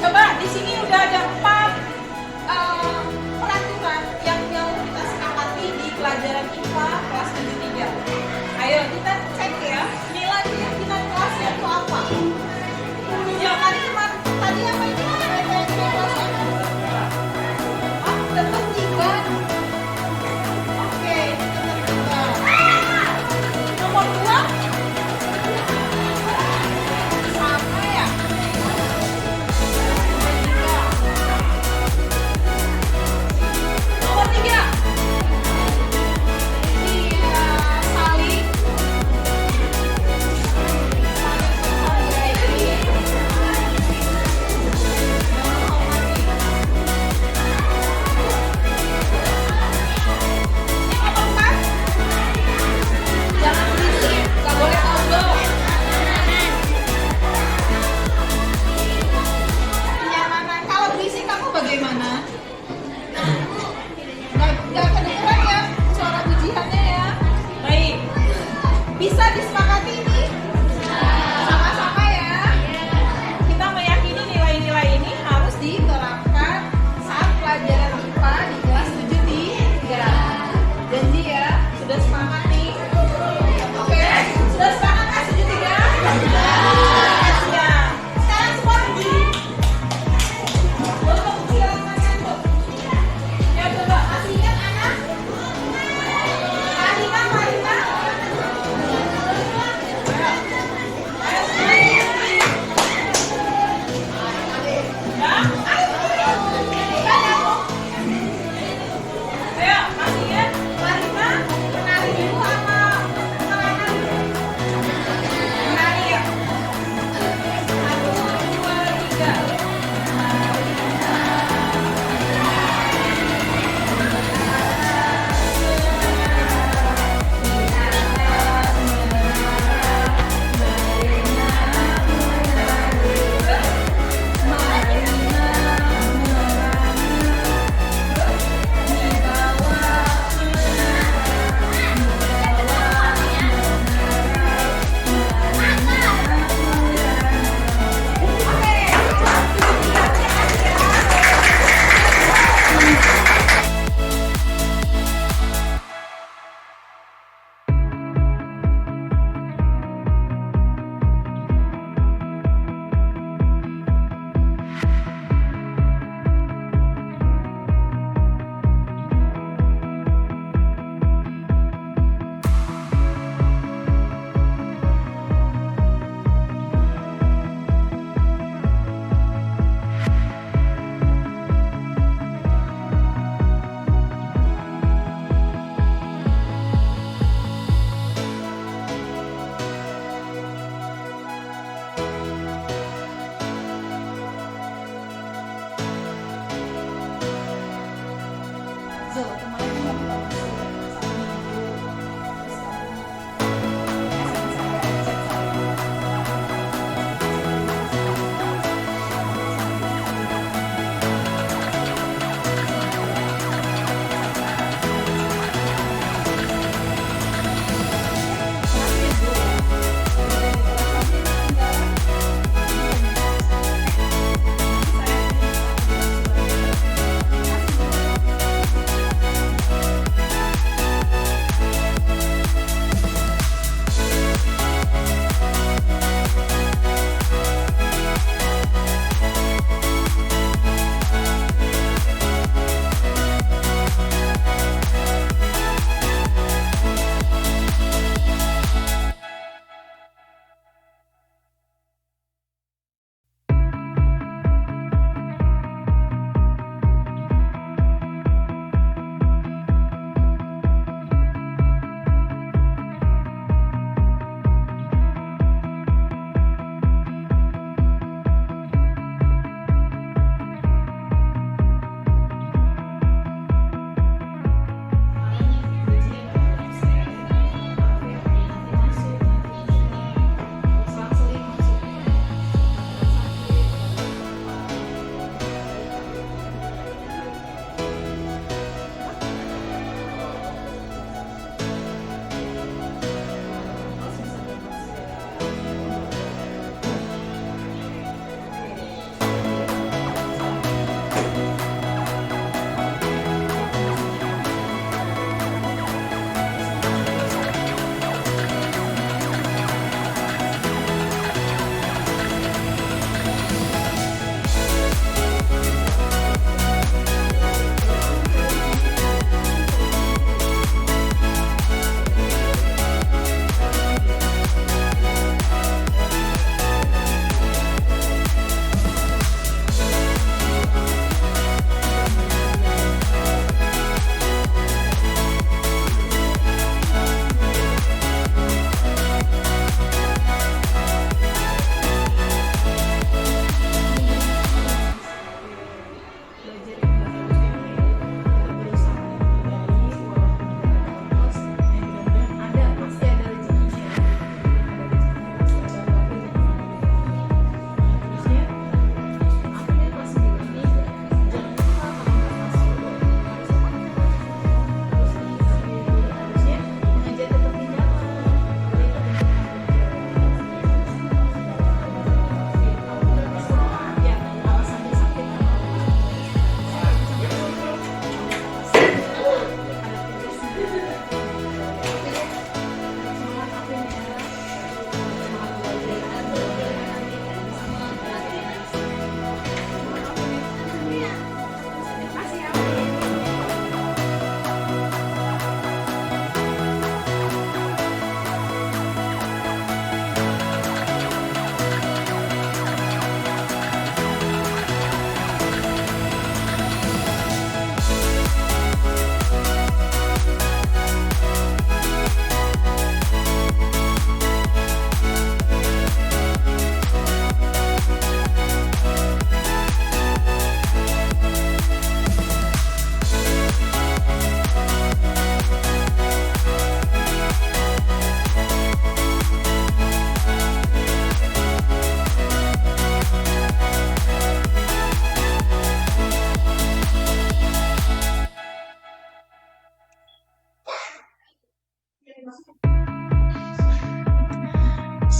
Coba di sini udah ada 4 peraturan yang mau kita sepakati di pelajaran IPA kelas 73. Ayo kita cek ya, nilai keyakinan kelasnya itu apa? Jangan cuma tadi apa itu keyakinan kelasnya? Ah, ketertiban. Oke, ketertiban. Nomor 2 sama ya.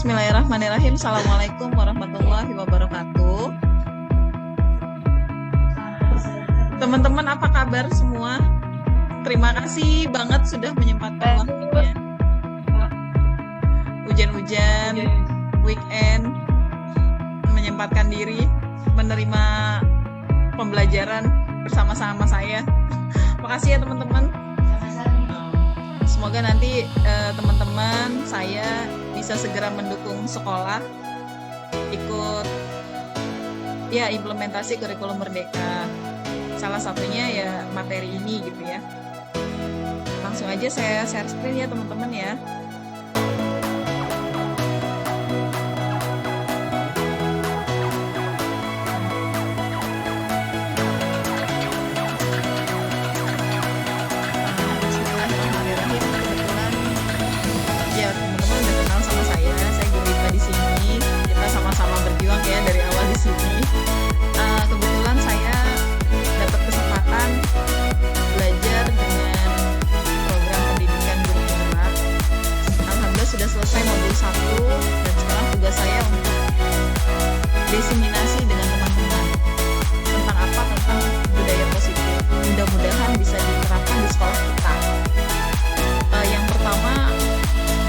Bismillahirrahmanirrahim. Assalamualaikum warahmatullahi wabarakatuh. Teman-teman, apa kabar semua? Terima kasih banget sudah menyempatkan waktunya. Hujan-hujan, weekend, menyempatkan diri menerima pembelajaran bersama-sama saya. Makasih ya teman-teman. Semoga nanti teman-teman saya bisa segera mendukung sekolah ikut ya implementasi kurikulum merdeka. Salah satunya ya materi ini gitu ya. Langsung aja saya share screen ya teman-teman ya. Kebetulan saya dapat kesempatan belajar dengan program pendidikan guru penggerak. Alhamdulillah sudah selesai modul 1 dan sekarang tugas saya untuk diseminasi dengan teman-teman tentang apa? Tentang budaya positif. Mudah-mudahan bisa diterapkan di sekolah kita. Yang pertama,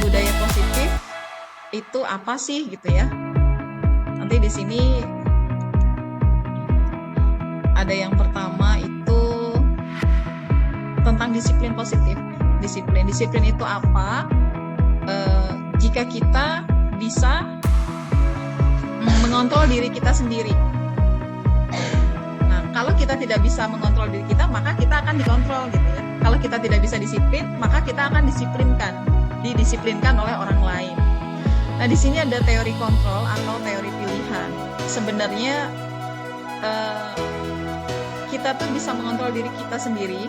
budaya positif itu apa sih gitu ya? Nanti di sini ada yang pertama itu tentang disiplin positif. Disiplin itu apa? Jika kita bisa mengontrol diri kita sendiri. Nah, kalau kita tidak bisa mengontrol diri kita, maka kita akan dikontrol gitu ya. Kalau kita tidak bisa disiplin, maka kita akan didisiplinkan oleh orang lain. Nah, di sini ada teori kontrol atau teori pilihan. Sebenarnya kita tuh bisa mengontrol diri kita sendiri,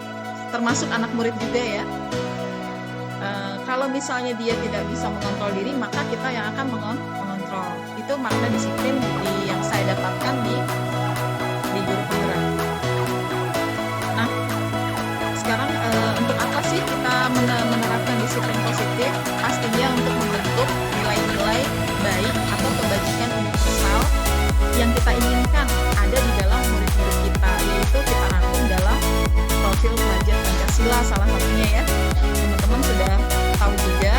termasuk anak murid juga ya. Kalau misalnya dia tidak bisa mengontrol diri, maka kita yang akan mengontrol. Itu makna disiplin yang saya dapatkan di guru penggerak. Nah, sekarang untuk apa sih kita menerapkan disiplin positif? Pastinya untuk membentuk nilai-nilai baik atau kebajikan universal yang kita inginkan ada di dalam murid-murid kita, yaitu kita rangkum dalam profil pelajar Pancasila salah satunya ya. Teman-teman sudah tahu juga,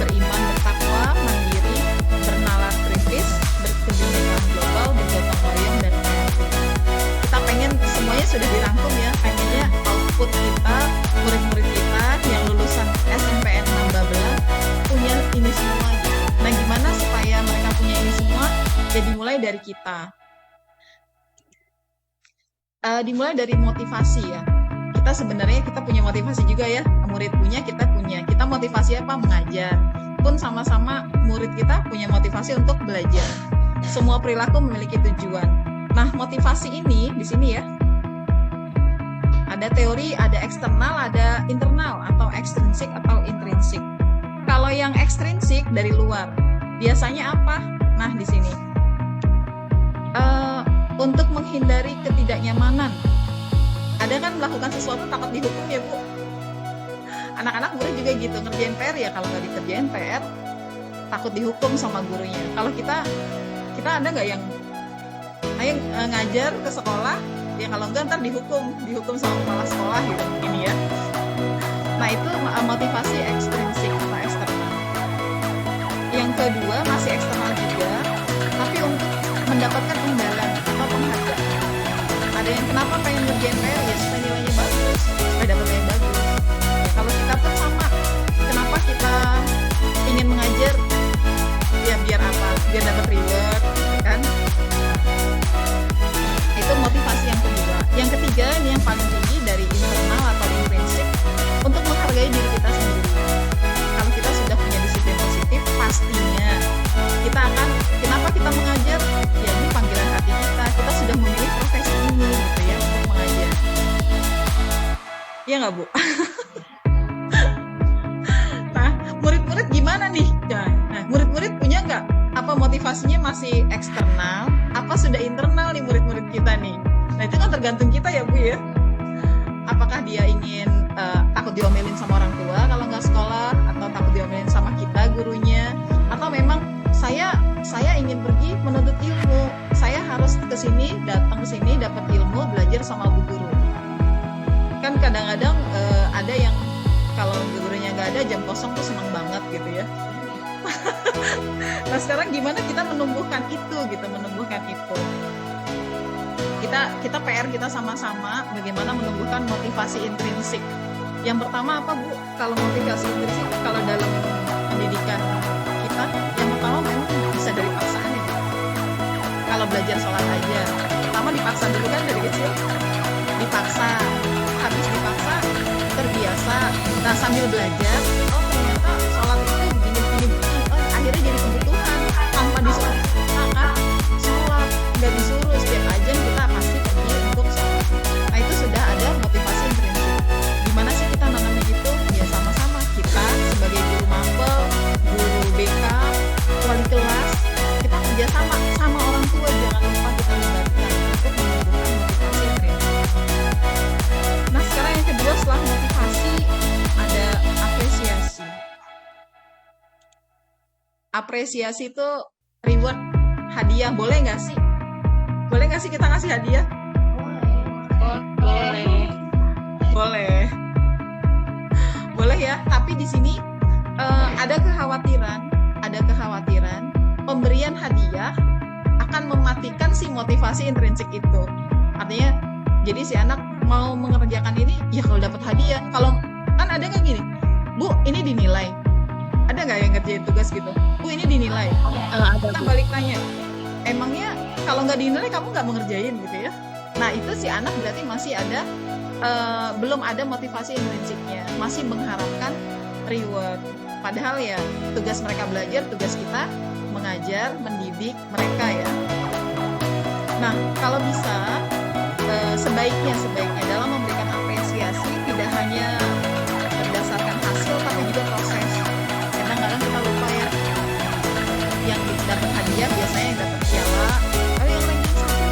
beriman bertakwa, mandiri, bernalar kritis, berkebinekaan global, bergotong royong dan kreatif. Kita pengen semuanya sudah dirangkum ya, pengennya output kita, murid-murid kita yang lulusan SNPN 6 Babelan punya ini semua gitu. Nah, gimana supaya mereka punya ini semua? Ya dimulai dari kita. Dimulai dari motivasi ya. Kita sebenarnya punya motivasi juga ya. Murid punya, kita punya. Kita motivasi apa? Mengajar. Pun sama-sama murid kita punya motivasi untuk belajar. Semua perilaku memiliki tujuan. Nah, motivasi ini di sini ya. Ada teori, ada eksternal, ada internal atau ekstrinsik atau intrinsik. Kalau yang ekstrinsik dari luar, biasanya apa? Nah, di sini. Untuk menghindari ketidaknyamanan. Ada kan melakukan sesuatu takut dihukum ya Bu? Anak-anak murid juga gitu, ngerjain PR ya, kalau nggak dikerjain PR takut dihukum sama gurunya. Kalau kita ada nggak yang ayo ngajar ke sekolah, ya kalau nggak ntar dihukum sama kepala sekolah gitu ini ya. Nah, itu motivasi ekstrinsik atau eksternal. Yang kedua masih eksternal juga, tapi untuk mendapatkan imbalan atau penghargaan. Ada yang kenapa pengen ngerjain PR ya supaya nilainya bagus, supaya dapat nilai bagus. Ya, kalau kita pun sama, kenapa kita ingin mengajar? Ya biar apa? Biar dapat reward, kan? Itu motivasi yang kedua. Yang ketiga ini yang paling tinggi dari internal atau intrinsik, untuk menghargai diri kita sendiri. Kalau kita sudah punya disiplin positif, pastinya kita akan, kenapa kita mengajar? Ya ini panggilan hati kita. Kita sudah memilih profesi ini gitu ya untuk mengajar. Iya nggak Bu? Nah, murid-murid gimana nih? Nah, murid-murid punya nggak? Apa motivasinya masih eksternal? Apa sudah internal nih murid-murid kita nih? Nah itu kan tergantung kita ya Bu ya. Apakah dia ingin takut diomelin sama orang tua kalau nggak sekolah, atau takut diomelin sama kita gurunya, atau memang saya ingin pergi menuntut ilmu, saya harus datang ke sini dapat ilmu, belajar sama bu guru. Kan kadang-kadang ada yang kalau gurunya nggak ada, jam kosong tuh senang banget gitu ya. Nah sekarang gimana kita menumbuhkan itu gitu, kita PR kita sama-sama bagaimana menumbuhkan motivasi intrinsik. Yang pertama apa Bu? Kalau motivasi intrinsik, kalau dalam pendidikan kita, yang pertama memang bisa dari paksaan ya. Kalau belajar sholat aja, pertama dipaksa dulu kan dari kecil, dipaksa, habis dipaksa terbiasa. Nah sambil belajar, oh ternyata sholat itu begini, oh akhirnya jadi kebutuhan tanpa disuruh. Kan sholat nggak disuruh, setiap ajan kita pasti pergi untuk sholat. Nah itu sudah ada motivasi intrinsik. Gimana sih kita nanamnya gitu? Ya sama-sama kita sebagai guru mapel, guru BK, wali kelas, kita kerjasama sama orang tua, jangan lupa kita libatkan untuk menumbuhkan motivasi intrinsik. Nah sekarang yang kedua, setelah motivasi ada apresiasi. Apresiasi itu reward, hadiah. Boleh nggak sih? Boleh nggak sih kita ngasih hadiah? Boleh ya. Tapi di sini ada kekhawatiran pemberian hadiah akan mematikan si motivasi intrinsik itu. Artinya, jadi si anak mau mengerjakan ini, ya kalau dapat hadiah. Kalau kan ada nggak gini, Bu, ini dinilai. Ada nggak yang ngerjain tugas gitu? Bu, ini dinilai. Kita balik tanya, emangnya kalau nggak dinilai kamu nggak mengerjain gitu ya? Nah itu si anak berarti masih ada belum ada motivasi intrinsiknya, masih mengharapkan reward. Padahal ya tugas mereka belajar, tugas kita mengajar, mendidik mereka ya. Nah kalau bisa sebaiknya dalam memberikan apresiasi tidak hanya berdasarkan hasil tapi juga proses. Kadang-kadang kita lupa ya, yang dapat hadiah biasanya yang dapat piala, yang ranking 1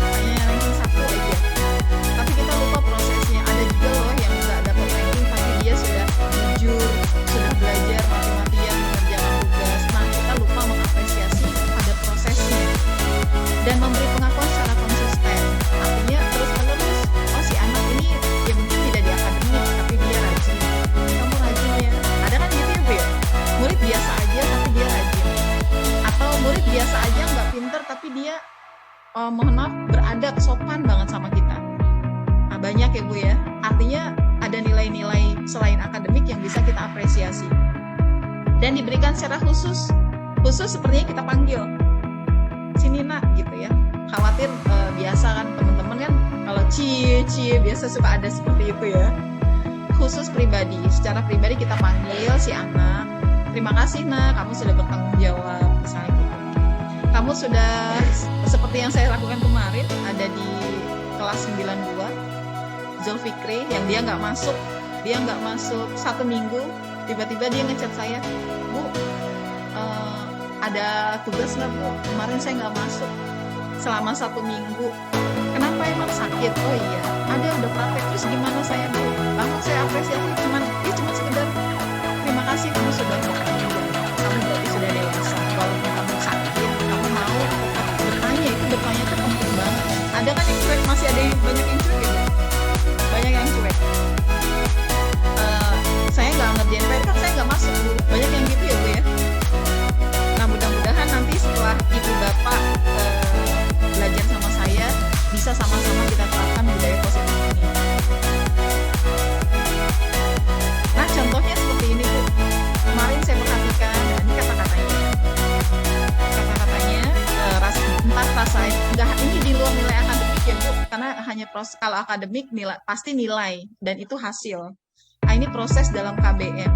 hanya yang ranking 1 aja, tapi kita lupa prosesnya. Ada juga loh yang nggak dapat ranking tapi dia sudah jujur, sudah belajar mati-matian mengerjakan tugas. Nah kita lupa mengapresiasi pada prosesnya dan memberi pengakuan secara konsisten. Artinya terus-menerus, oh si anak ini ya mungkin tidak di akademik tapi dia rajin, kamu rajin ya. Ada kan gitu ya Bu ya, murid biasa aja tapi dia rajin, atau murid biasa aja nggak pinter tapi dia mohon maaf beradab, sopan banget sama kita. Nah, banyak ya Bu ya. Artinya ada nilai-nilai selain akademik yang bisa kita apresiasi dan diberikan secara khusus sepertinya kita panggil, sini nak gitu ya. Khawatir biasa kan teman-teman kan kalau cie biasa suka ada seperti itu ya. Khusus pribadi, secara pribadi kita panggil si anak, terima kasih nak, kamu sudah bertanggung jawab misalnya gitu. Kamu sudah seperti yang saya lakukan kemarin, ada di kelas 92 Zulfikri yang dia nggak masuk 1 minggu, tiba-tiba dia ngechat saya, Bu, ada tugas nggak Bu? Kemarin saya nggak masuk selama 1 minggu. Kenapa, emang sakit? Oh iya, ada udah praktek. Terus gimana saya Bu? Langsung saya apresiasi, cuma sekedar terima kasih kamu sudah bertanggung jawab. Kamu berarti sudah dewasa. Walaupun kamu sakit, kamu mau bertanya, itu penting banget. Ada kan yang cuek, masih ada yang banyak yang cuek ya? Banyak yang cuek. Saya nggak ngerjain PR kan saya nggak masuk Bu. Banyak yang gitu ya Bu ya. Nah mudah-mudahan nanti setelah ibu bapak belajar sama saya, bisa sama-sama kita terapkan budaya positif ini. Nah contohnya seperti ini Bu. Kemarin saya perhatikan, dan ini kata-katanya enggak, ini di luar nilai akademik ya Bu, karena hanya proses. Kalau akademik pasti nilai dan itu hasil. Nah ini proses dalam KBM,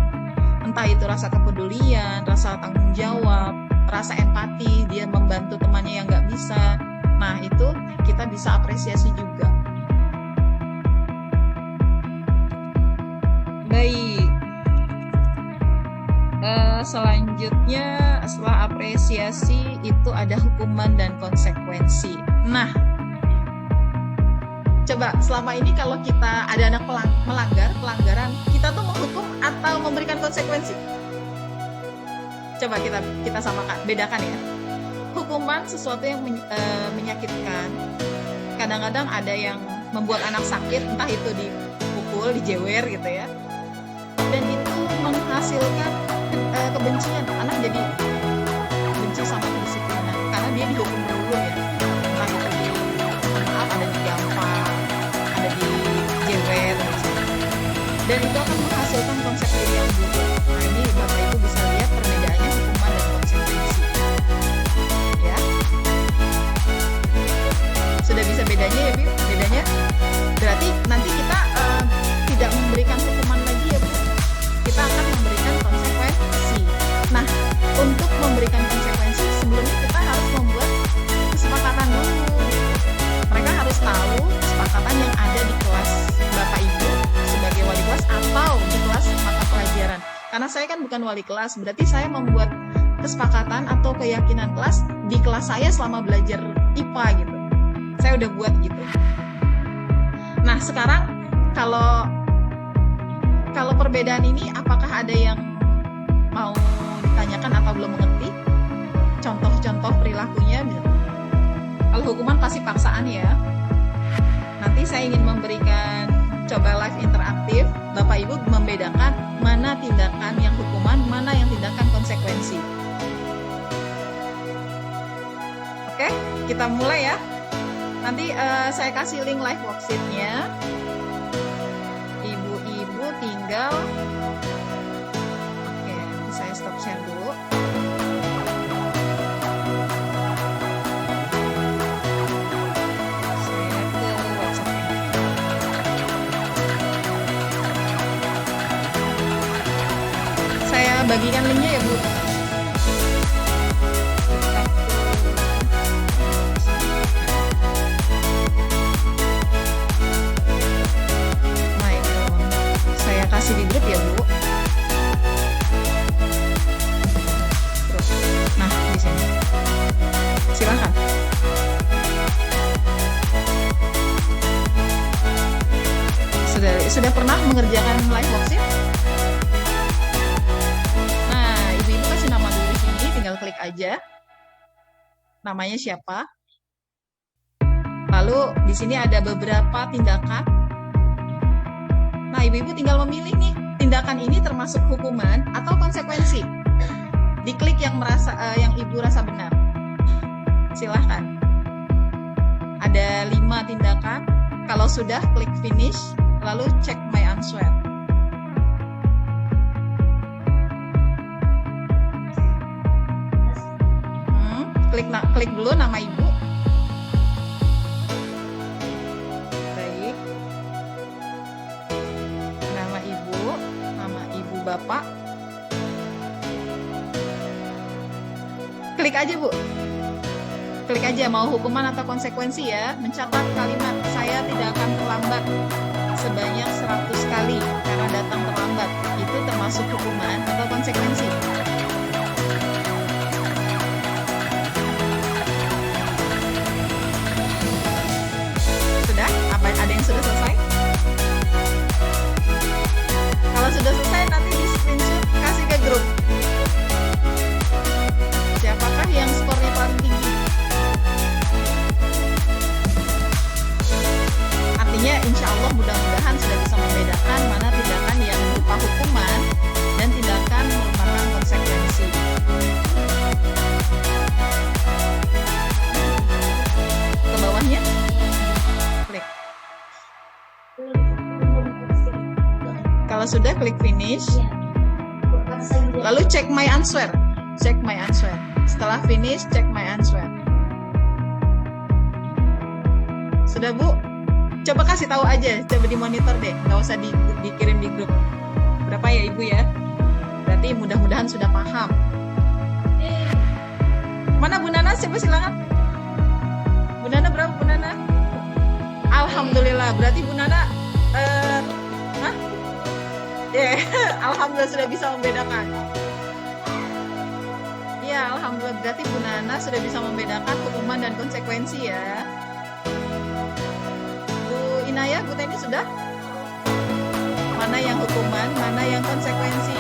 entah itu rasa kepedulian, rasa tanggung jawab, rasa empati, dia membantu temannya yang nggak bisa. Nah itu kita bisa apresiasi juga. Baik, selanjutnya setelah apresiasi itu ada hukuman dan konsekuensi. Nah coba selama ini kalau kita ada anak pelanggaran, kita tuh menghukum atau memberikan konsekuensi? Coba kita samakan, bedakan ya. Hukuman sesuatu yang menyakitkan. Kadang-kadang ada yang membuat anak sakit, entah itu dipukul, dijewer gitu ya. Dan itu menghasilkan kebencian. Anak jadi benci sama kedisiplinan karena dia dihukum dulu ya. Entah itu ada digampar, ada dijewer, dan itu akan menghasilkan konsep diri yang buruk. Nah, ini Bapak Ibu bisa lihat perbedaannya hukuman dan konsekuensi. Ya. Sudah bisa bedanya ya, Bu? Bedanya berarti nanti kita tidak memberikan hukuman lagi ya, Bu. Kita akan memberikan konsekuensi. Nah, untuk memberikan konsekuensi sebelumnya kita harus membuat kesepakatan dulu. Mereka harus tahu kesepakatan yang ada di kelas Bapak Ibu sebagai wali kelas atau di kelas mata pelajaran. Karena saya kan bukan wali kelas, berarti saya membuat kesepakatan atau keyakinan kelas di kelas saya selama belajar IPA gitu. Saya udah buat gitu. Nah, sekarang kalau perbedaan ini apakah ada yang mau ditanyakan atau belum mengerti? Contoh-contoh perilakunya. Kalau hukuman pasti paksaan ya. Nanti saya ingin memberikan coba live interaktif. Bapak Ibu membedakan mana tindakan yang hukuman, mana yang tindakan konsekuensi. Oke, kita mulai ya. Nanti saya kasih link live worksheet-nya. Ibu-ibu tinggal nanti saya stop share dulu. Saya ke WhatsApp-nya. Saya bagikan linknya ya, Bu. Kasih di grup ya, Bu. Terus, nah di sini. Silakan. Sudah pernah mengerjakan live worksheet? Nah, ibu-ibu kasih nama dulu di sini, tinggal klik aja. Namanya siapa? Lalu di sini ada beberapa tindakan. Nah, ibu-ibu tinggal memilih nih, tindakan ini termasuk hukuman atau konsekuensi. Diklik yang ibu rasa benar. Silahkan. Ada 5 tindakan. Kalau sudah, klik finish, lalu check my answer. Klik dulu nama ibu. Bapak, klik aja, Bu. Klik aja mau hukuman atau konsekuensi ya. Mencatat kalimat saya tidak akan terlambat sebanyak 100 kali karena datang terlambat. Itu termasuk hukuman atau konsekuensi. Sudah? Ada yang sudah selesai? Kalau sudah selesai nanti di screenshot kasih ke grup. Siapakah yang skornya paling tinggi? Artinya insya Allah mudah-mudahan sudah bisa membedakan mana tindakan yang berupa hukuman dan tindakan merupakan konsekuensi. Ke bawahnya, klik. Kalau sudah, klik finish. Lalu check my answer. Check my answer. Setelah finish, check my answer. Sudah, Bu? Coba kasih tahu aja. Coba dimonitor deh. Nggak usah dikirim di grup. Berapa ya, Ibu ya? Berarti mudah-mudahan sudah paham. Mana Bu Nana? Siapa silakan? Bu Nana berapa, Bu Nana? Alhamdulillah. Berarti Bu Nana alhamdulillah sudah bisa membedakan. Ya, alhamdulillah berarti Bu Nana sudah bisa membedakan hukuman dan konsekuensi ya. Bu Inaya, Bu Teni sudah? Mana yang hukuman, mana yang konsekuensi?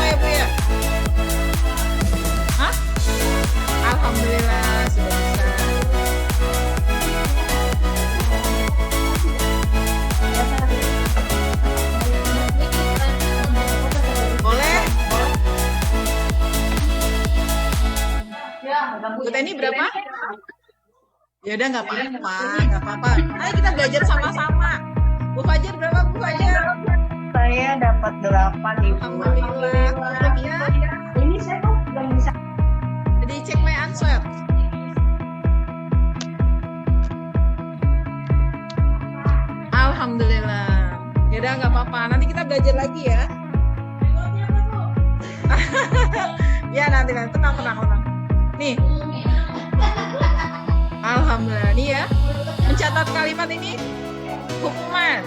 ya Bu ya? Hah? Alhamdulillah sudah bisa. Boleh? Bu Teni berapa? Ya udah nggak apa-apa, nggak apa-apa. Ayo kita belajar sama-sama. Bu Fajar berapa Bu Fajar? Saya dapat 8 Ibu. Alhamdulillah. Belum ya? Ini saya kok belum bisa. Jadi cek my answer. Alhamdulillah. Ya udah nggak apa-apa. Nanti kita belajar lagi ya. Ya nanti tenang. Nih. Alhamdulillah nih ya. Mencatat kalimat ini hukuman.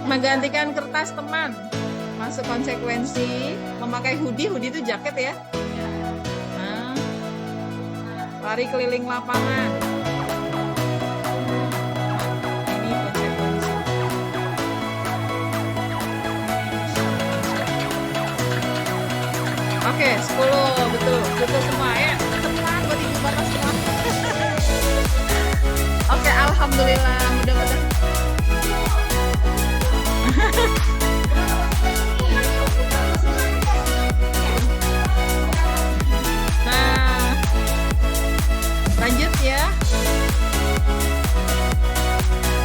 Menggantikan kertas teman. Masuk konsekuensi. Memakai hoodie itu jaket ya. Nah. Lari keliling lapangan. Ini konsekuensi. Oke, 10 betul semua ya. Tepat buat ibu bapak semua. Oke, alhamdulillah mudah-mudahan. Nah, lanjut ya.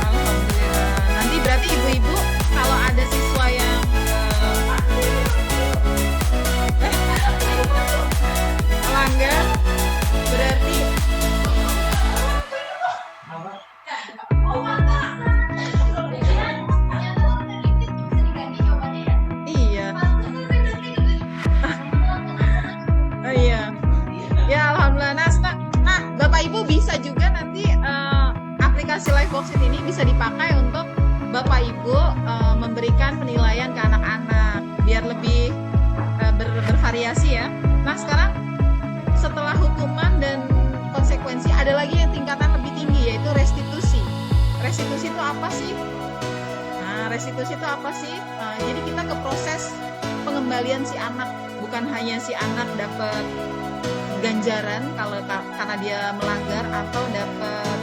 Alhamdulillah. Nanti berarti ibu-ibu kalau ada siswa yang melanggar, berarti iya. Oh iya. Ya alhamdulillah. Nah, Bapak Ibu bisa juga nanti aplikasi LiveWorksheet ini bisa dipakai untuk Bapak Ibu memberikan penilaian ke anak-anak biar lebih bervariasi ya. Nah, sekarang setelah hukuman dan konsekuensi ada lagi yang tingkatan lebih tinggi yaitu restitusi. Restitusi itu apa sih? Nah, restitusi itu apa sih? Jadi kita ke proses pengembalian si anak, bukan hanya si anak dapat ganjaran kalau karena dia melanggar atau dapat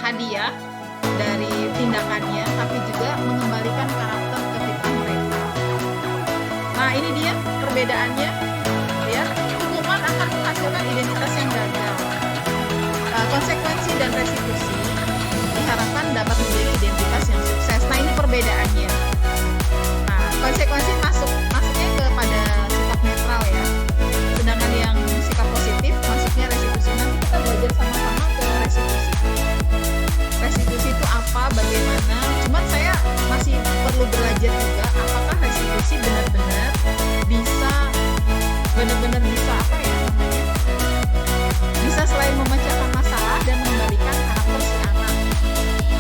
hadiah dari tindakannya, tapi juga mengembalikan karakter ke fitrah mereka. Nah, ini dia perbedaannya. Lihat, hukuman akan menghasilkan identitas yang gagal. Konsekuensi dan restitusi diharapkan dapat menjadi identitas yang sukses. Nah, ini perbedaannya. Nah, konsekuensi masuknya kepada sikap netral ya. Sedangkan yang sikap positif masuknya restitusi. Nanti kita belajar sama-sama ke restitusi. Restitusi itu apa, bagaimana? Cuman saya masih perlu belajar juga apakah restitusi benar-benar bisa apa ya namanya? Bisa selain memecahkan masalah dan mengembalikan karakter si anak.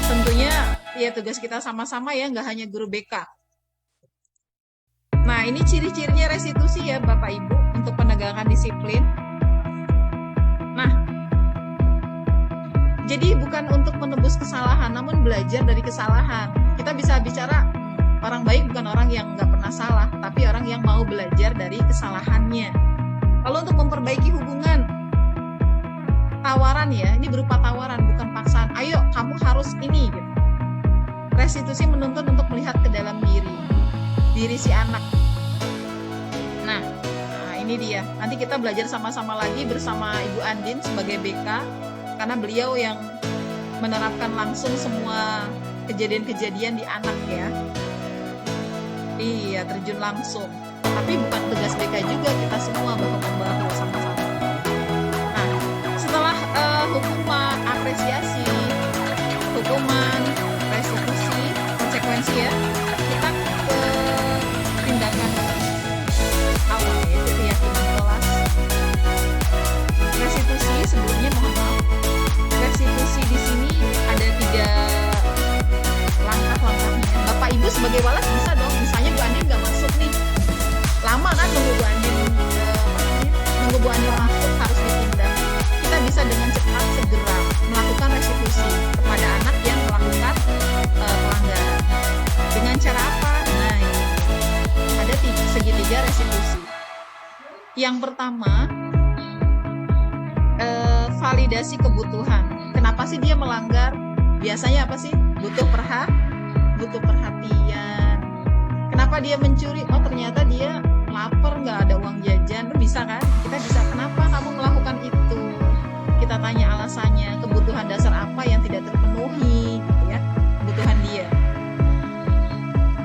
Tentunya ya tugas kita sama-sama ya, nggak hanya guru BK. Nah, ini ciri-cirinya restitusi ya Bapak Ibu untuk penegakan disiplin. Nah, jadi bukan untuk menebus kesalahan, namun belajar dari kesalahan. Kita bisa bicara orang baik bukan orang yang nggak pernah salah, tapi orang yang mau belajar dari kesalahannya. Kalau untuk memperbaiki hubungan, tawaran ya, ini berupa tawaran bukan paksaan. Ayo, kamu harus ini. Gitu. Restitusi menuntut untuk melihat ke dalam diri si anak. Nah, ini dia. Nanti kita belajar sama-sama lagi bersama Ibu Andin sebagai BK, karena beliau yang menerapkan langsung semua kejadian-kejadian di anak ya. Iya, terjun langsung. Tapi bukan tugas BK juga, kita semua bahu-membahu sama-sama. Nah, setelah hukuman, apresiasi, hukuman, restitusi, konsekuensi ya, kita ke tindakan awal yaitu keyakinan kelas. Restitusi sebelumnya mohon maaf. Restitusi di sini ada 3 langkah-langkahnya. Bapak Ibu sebagai walas bisa dong, misalnya Bu Andin nggak masuk nih, lama kan nunggu Bu Andin masuk harus ditindak. Kita bisa dengan cepat segera melakukan restitusi kepada anak yang melakukan pelanggaran. Dengan cara apa? 3 restitusi. Yang pertama, validasi kebutuhan. Kenapa sih dia melanggar? Biasanya apa sih? Butuh perhatian. Kenapa dia mencuri? Oh, ternyata dia lapar, nggak ada uang jajan. Bisa kan? Kita bisa, kenapa kamu melakukan itu? Kita tanya alasannya, kebutuhan dasar apa yang tidak terpenuhi, gitu ya, kebutuhan dia.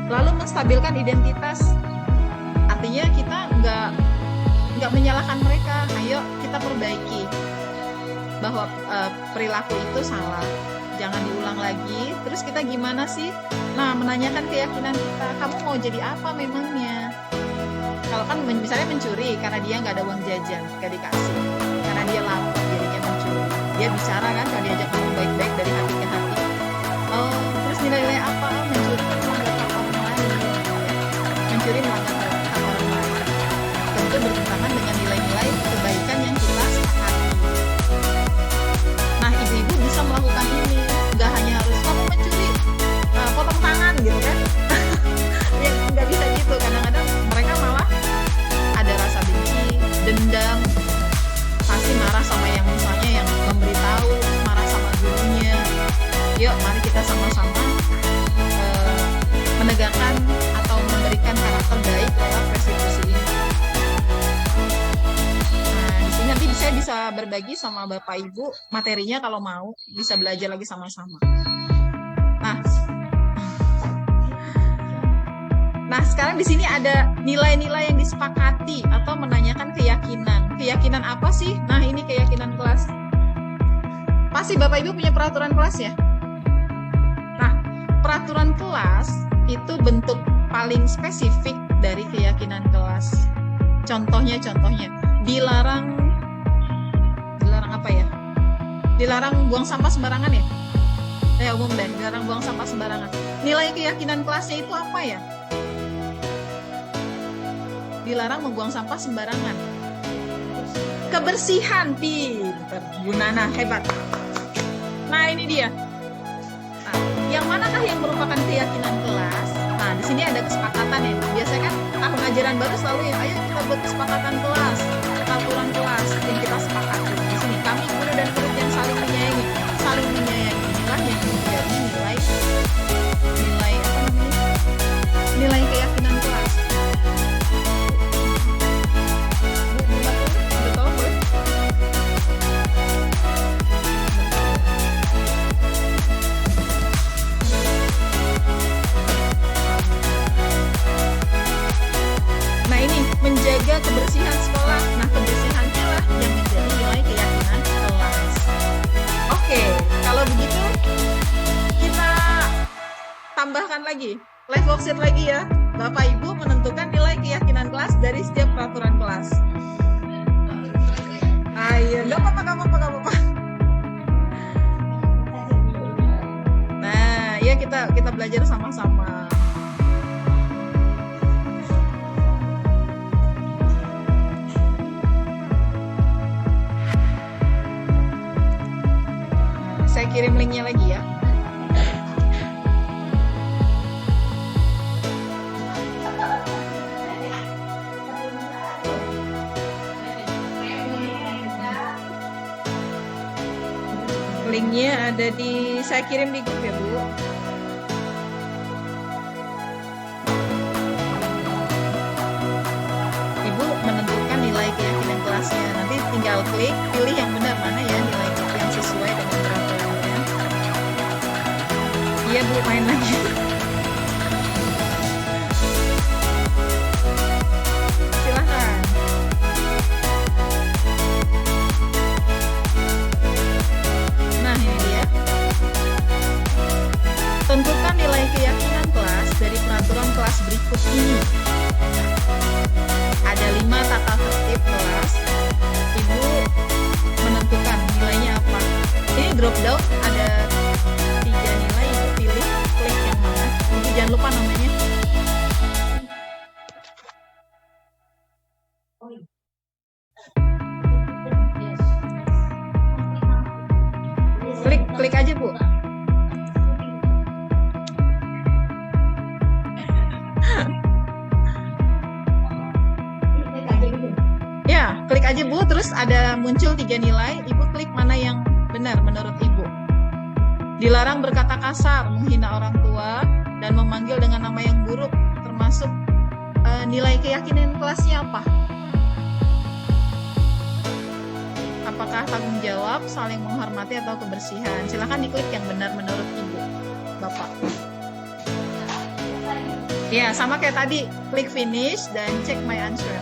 Lalu menstabilkan identitas. Artinya kita nggak menyalahkan mereka. Ayo kita perbaiki bahwa perilaku itu salah, jangan diulang lagi. Terus kita gimana sih? Nah, menanyakan keyakinan kita, kamu mau jadi apa memangnya? Kalau kan misalnya mencuri karena dia nggak ada uang jajan, nggak dikasih, karena dia lapar jadinya mencuri. Dia bicara kan, kalau diajak ngomong baik-baik dari hati ke hati. Oh, terus nilai-nilai apa? Oh, mencuri kan melanggar hak orang lain. Mencuri melanggar hak orang lain. Tentu bertentangan dengan nilai-nilai kebaikan yang kita sepakati. Nah, ibu-ibu bisa melakukan ini. Nggak hanya harus kamu mencuri, potong tangan gitu kan. Ya, nggak bisa gitu. Kadang-kadang mereka malah ada rasa benci, dendam, pasti marah sama yang misalnya yang memberitahu, marah sama gurunya. Yuk, mari kita sama-sama menegakkan atau memberikan karakter baik lewat restitusi ini. Nah, di sini nanti saya bisa berbagi sama Bapak Ibu materinya kalau mau, bisa belajar lagi sama-sama. Nah, sekarang di sini ada nilai-nilai yang disepakati atau menanyakan keyakinan. Keyakinan apa sih? Nah, ini keyakinan kelas. Pasti Bapak Ibu punya peraturan kelas ya? Nah, peraturan kelas itu bentuk paling spesifik dari keyakinan kelas. Contohnya, dilarang apa ya? Dilarang buang sampah sembarangan ya? Ya umum deh, dilarang buang sampah sembarangan. Nilai keyakinan kelasnya itu apa ya? Dilarang membuang sampah sembarangan. Kebersihan, pinter. Bu Nana, hebat. Nah, ini dia. Nah, yang manakah yang merupakan keyakinan kelas? Nah, di sini ada kesepakatan ya. Biasanya kan tahun ajaran baru selalu ya, ayo kita buat kesepakatan kelas, peraturan kelas yang kita sepakati. Di sini kami guru dan murid yang saling menyayangi. Saling menyayangi inilah yang menjadi nilai apa namanya? Nilai keyakinan kelas. Menjaga kebersihan sekolah. Nah, kebersihannya lah yang menjadi nilai keyakinan kelas. Oke, kalau begitu kita tambahkan lagi, live worksheet lagi ya. Bapak Ibu menentukan nilai keyakinan kelas dari setiap peraturan kelas. Ayo, nggak apa-apa. Nah, ya kita belajar sama-sama. Saya kirim linknya lagi ya. Linknya ada saya kirim di grup ya Bu. Ibu menentukan nilai keyakinan kelasnya. Nanti tinggal klik, pilih yang benar mana ya nilai yang sesuai dengan peraturannya. Iya Bu, main lagi. Silahkan. Nah, ini dia. Tentukan nilai keyakinan kelas dari peraturan kelas berikut ini. Ada 5 tata tertib kelas. Ibu menentukan nilainya apa. Ini drop down ada 3 nilai, Ibu pilih klik yang mana. Ibu jangan lupa namanya. Klik aja Bu. aja Bu, terus ada muncul 3 nilai, Ibu klik mana yang benar menurut Ibu. Dilarang berkata kasar, menghina orang tua, dan memanggil dengan nama yang buruk, termasuk nilai keyakinan kelasnya apa? Apakah tanggung jawab, saling menghormati, atau kebersihan? Silahkan diklik yang benar menurut Ibu, Bapak. Ya, sama kayak tadi, klik finish dan check my answer.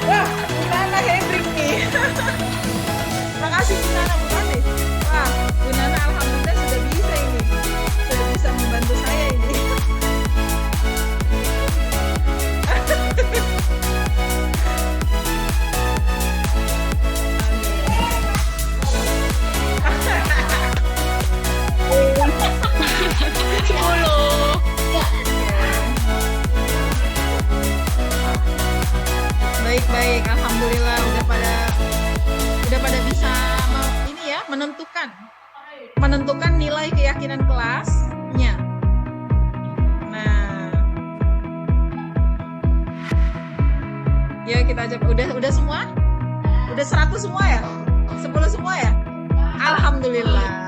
Wah, Nana hebring nih. Terima kasih Bu Nana, Bu Nana. Wah, Bu Nana alhamdulillah sudah bisa ini. Sudah bisa membantu saya ini. Baik, alhamdulillah udah pada bisa ini ya, menentukan nilai keyakinan kelasnya. Nah, ya kita aja udah semua? Udah 100 semua ya? 10 semua ya? Alhamdulillah.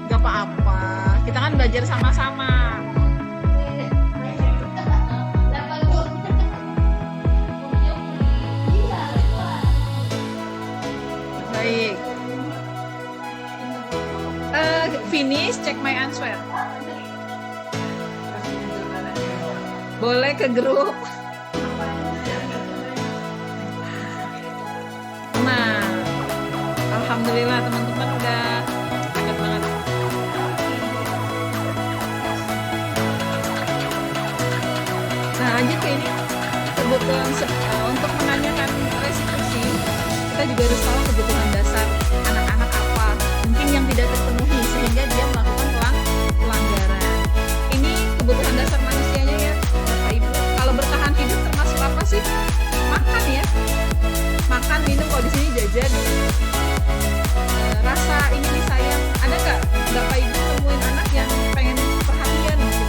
Gak apa-apa, kita kan belajar sama-sama. Baik. Finish, check my answer. Boleh ke grup. Nah, alhamdulillah teman-teman udah hebat banget. Nah, lanjut ke ini. Kebutuhan untuk menanyakan restitusi, kita juga harus tahu kebutuhan dasar anak-anak apa, mungkin yang tidak terpenuhi sehingga dia melakukan pelanggaran. Ini kebutuhan dasar manusianya ya, Bapak Ibu. Kalau bertahan hidup termasuk apa sih? Makan ya, makan, minum. Kalau di sini jajan, rasa ini disayang. Ada nggak Bapak Ibu temuin anak yang pengen perhatian gitu?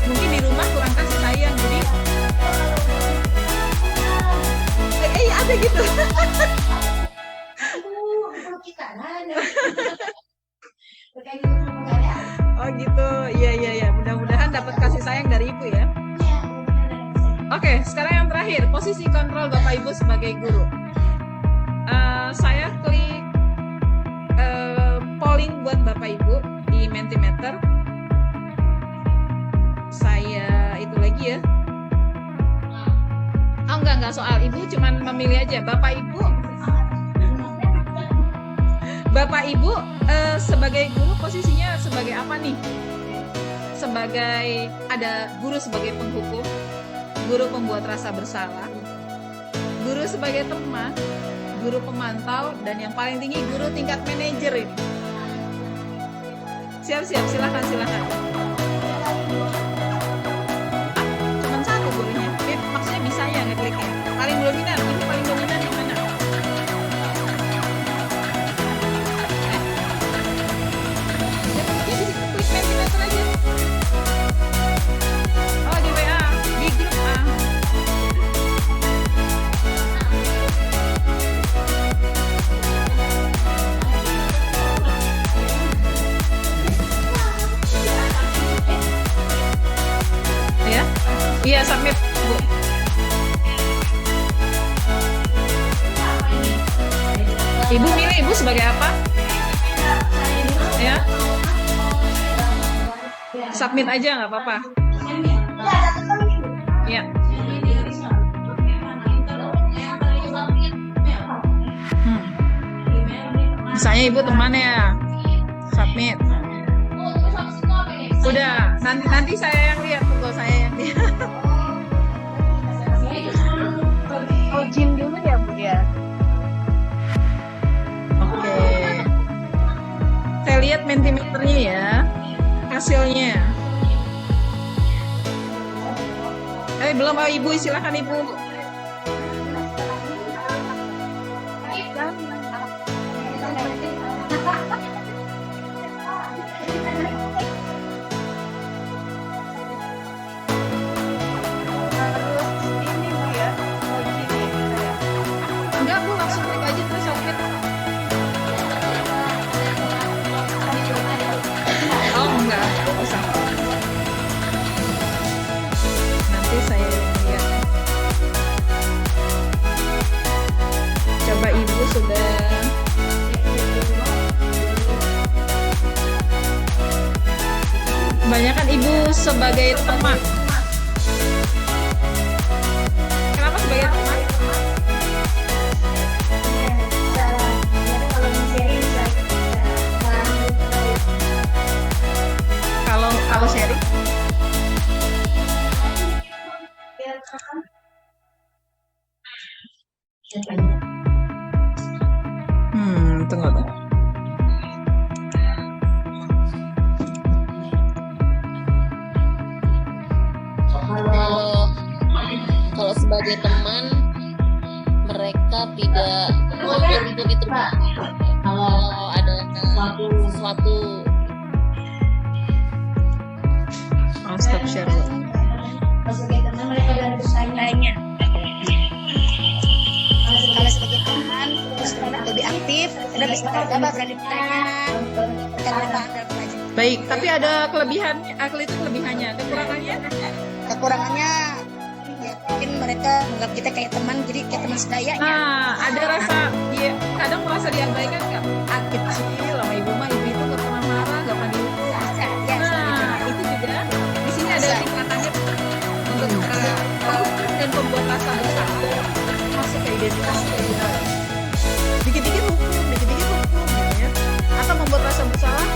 Mungkin di rumah kurang kasih sayang, jadi ada gitu. Oh gitu, iya. Mudah-mudahan dapat kasih sayang dari Ibu ya. Oke, sekarang yang terakhir, posisi kontrol Bapak Ibu sebagai guru. Saya klik polling buat Bapak Ibu di Mentimeter. Saya itu lagi ya. Oh enggak soal, Ibu cuman memilih aja. Bapak Ibu sebagai guru posisinya sebagai apa nih? Sebagai, ada guru sebagai penghukum, guru pembuat rasa bersalah, guru sebagai teman, guru pemantau, dan yang paling tinggi guru tingkat manajer ini. Siap, silakan. Cuman satu gurunya. Maksudnya bisa ya ngekliknya. Paling dominan, ini paling dominan yang mana? Ya, di situ klik Mentimeter aja. Oh, di WA, di grup A. Ya? Iya, submit, Bu. Ibu milih Ibu sebagai apa? Ya. Submit aja nggak apa-apa. Ya. Misalnya Ibu teman ya. Submit. Udah, nanti saya yang lihat, tunggu saya yang lihat. Oh, gym dulu ya Bu ya. Oke. Saya lihat Mentimeternya ya, hasilnya. belum. Oh, Ibu, silakan Ibu. Ini Bu ya, login ya kita ya. Enggak, Bu, langsung klik aja terus submit. Oh, enggak. Nggak usah. Nanti saya lihat. Coba Ibu sudah. Kebanyakan Ibu sebagai teman. Kenapa sebagai teman? Kalau sharing? Tunggu. Kalau sebagai teman mereka tidak mampir untuk diterima. Kalau ada sesuatu Stop share. Sebagai teman mereka udah bertanya. Kalau sebagai teman terus lebih aktif, udah bisa bertanya, berani bertanya, karena bahan belajar. Baik, tapi ada kelebihannya, itu kelebihannya, kekurangannya? Kekurangannya ya mungkin mereka menganggap kita kayak teman, jadi kayak teman sedayanya. Nah, ada rasa, ya, kadang merasa diabaikan nggak? Kecil sama ibu mah, ibu itu nggak pernah marah, nggak pernah dihukum. Ya, Nah, itu juga di sini ada tingkatannya untuk hukum dan pembuat rasa bersalah masuk ke identitas kita. Dikit-dikit hukum gitu ya. Atau membuat rasa bersalah,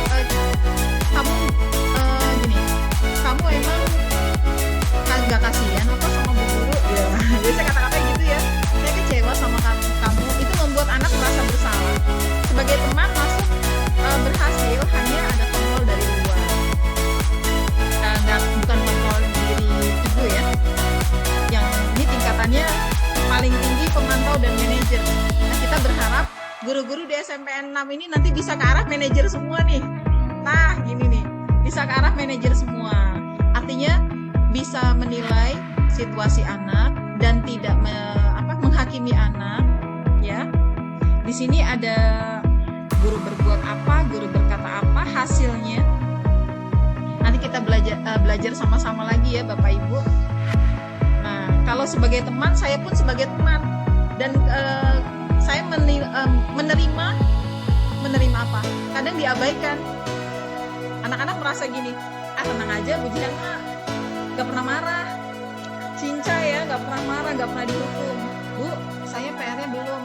kamu gini, kamu emang nggak kasihan apa sama bu guru ya. Biasa kata-kata gitu ya. Saya kecewa sama kamu. Itu membuat anak merasa bersalah. Sebagai teman masuk berhasil hanya ada kontrol dari luar. Bukan kontrol diri ibu ya. Yang ini tingkatannya paling tinggi pemantau dan manajer. Nah, kita berharap guru-guru di SMPN 6 ini nanti bisa ke arah manajer semua nih. Nah, gini nih. Bisa ke arah manajer semua. Artinya bisa menilai situasi anak dan tidak menghakimi anak ya. Di sini ada guru berbuat apa, guru berkata apa, hasilnya nanti kita belajar sama-sama lagi ya Bapak Ibu. Nah, kalau sebagai teman, saya pun sebagai teman dan saya menerima apa? Kadang diabaikan. Anak-anak merasa gini, tenang aja, Bu Jihan mah gak pernah marah, Cinca ya gak pernah marah, gak pernah dihukum. Bu, saya PR-nya belum.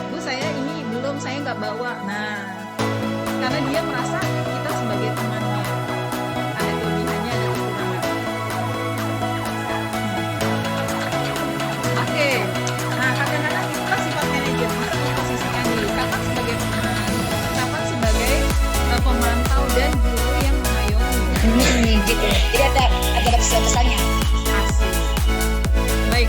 Bu, saya ini belum, saya gak bawa. Nah, karena dia merasa kita sebagai temannya. Ada kelebihannya, ada kekurangannya. Oke. Nah, kadang-kadang itulah sifat manajer. Maka memposisikan diri. Kapan sebagai teman, kapan sebagai pemantau dan guru yang mengayomi. Gitu. Jadi ada pesannya. Asik. Baik.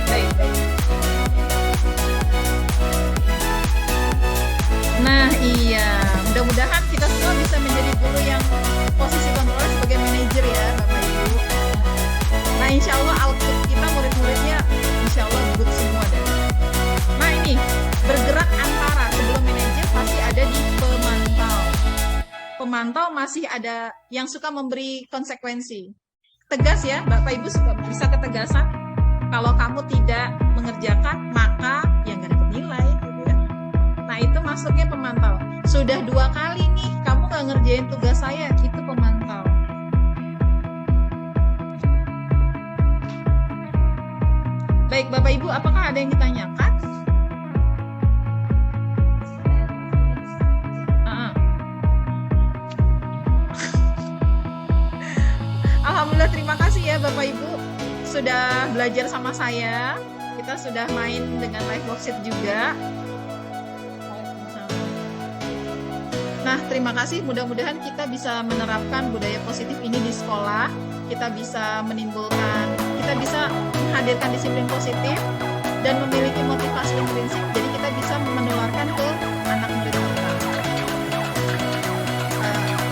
Nah, iya. Mudah-mudahan kita semua bisa menjadi guru yang posisi kontrol sebagai manajer ya, Bapak Ibu. Nah, insya Allah output kita murid-muridnya insya Allah good semua deh. Nah, ini bergerak antara sebelum manajer pasti ada di pemantau. Pemantau masih ada yang suka memberi konsekuensi. Tegas ya, Bapak Ibu suka bisa ketegasan. Kalau kamu tidak mengerjakan, maka ya nggak dapat nilai, gitu ya. Nah, itu masuknya pemantau. Sudah 2 kali nih, kamu nggak ngerjain tugas saya, itu pemantau. Baik, Bapak Ibu, apakah ada yang ditanyakan? Alhamdulillah, terima kasih ya Bapak Ibu sudah belajar sama saya. Kita sudah main dengan live worksheet juga. Nah, terima kasih. Mudah-mudahan kita bisa menerapkan budaya positif ini di sekolah. kita bisa menghadirkan disiplin positif dan memiliki motivasi intrinsik, jadi kita bisa menularkan ke anak murid kita.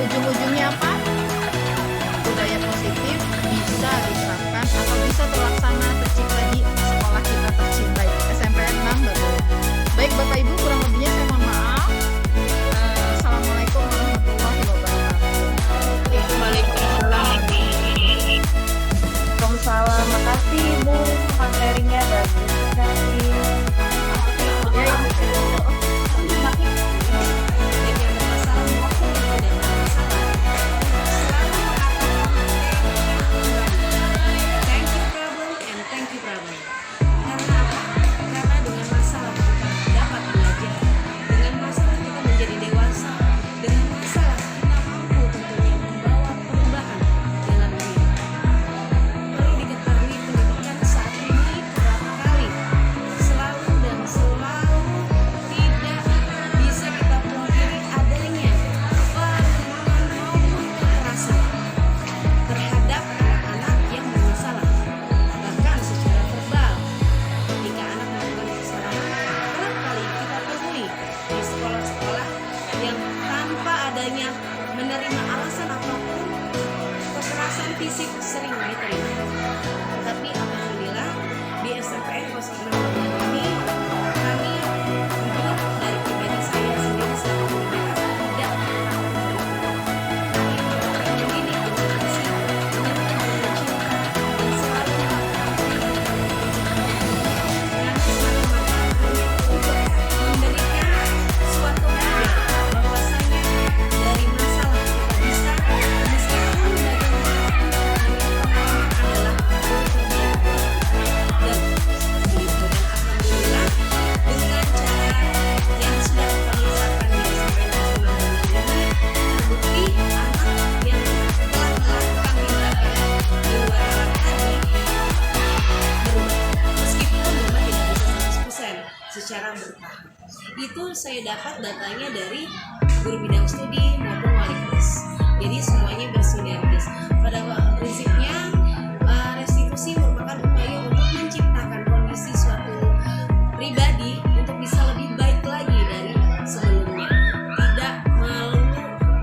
Ujung-ujungnya apa? Budaya positif bisa diterapkan atau bisa terlaksana tercipta di sekolah kita tercinta SMPN 6 Babel. Baik Bapak Ibu, kurang lebihnya saya mohon maaf. Assalamualaikum warahmatullahi wabarakatuh. Waalaikumsalam. Makasih Ibu materinya bagus sekali. Thank you problem and thank you problem. Karena apa? Karena dengan masalah kita dapat belajar. Dengan masalah kita menjadi dewasa. Dengan masalah kita mampu tentunya membawa perubahan dalam diri. Perlu diketahui pendidikan saat ini kerap kali selalu dan selalu tidak bisa kita pungkiri adanya perlawanan maupun kekerasan terhadap anak-anak yang bermasalah, bahkan secara verbal. Ketika anak melakukan kesalahan, kerap kali kita temui di sekolah-sekolah yang tanpa adanya menerima alasan apapun, kekerasan fisik sering diterima. Tetapi alhamdulillah di SMPN 06 Babel ini, kami jujur dari pribadi saya sendiri selaku guru BK tidak pernah mendidik dengan kasih, dengan penuh cinta, dan selalu dengan semata-mata hanya untuk memberikan suatu model bahwasanya dari masalah kita bisa meskipun bagaimanapun pengalaman adalah bekerja dan begitu. Dan alhamdulillah dengan cara yang sudah kami terapkan di SMPN 06 Babel ini terbukti anak yang telah melakukan tindakan di luar nalar tadi berubah, meskipun berubah tidak bisa 100% secara bertahap. Itu saya dapat datanya dari guru bidang studi maupun wali kelas. Jadi semuanya bersinergis. Pada prinsipnya restitusi merupakan upaya untuk menciptakan kondisi suatu pribadi untuk bisa lebih baik lagi dari sebelumnya. Tidak melulu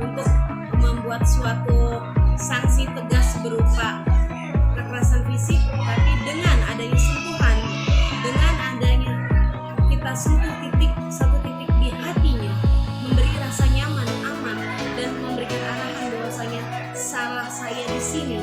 untuk membuat suatu sanksi tegas berupa kekerasan fisik, tapi dengan adanya sentuhan, dengan adanya kita sentuh satu titik di hatinya, memberi rasa nyaman, aman, dan memberikan arahan bahwasanya salah saya di sini,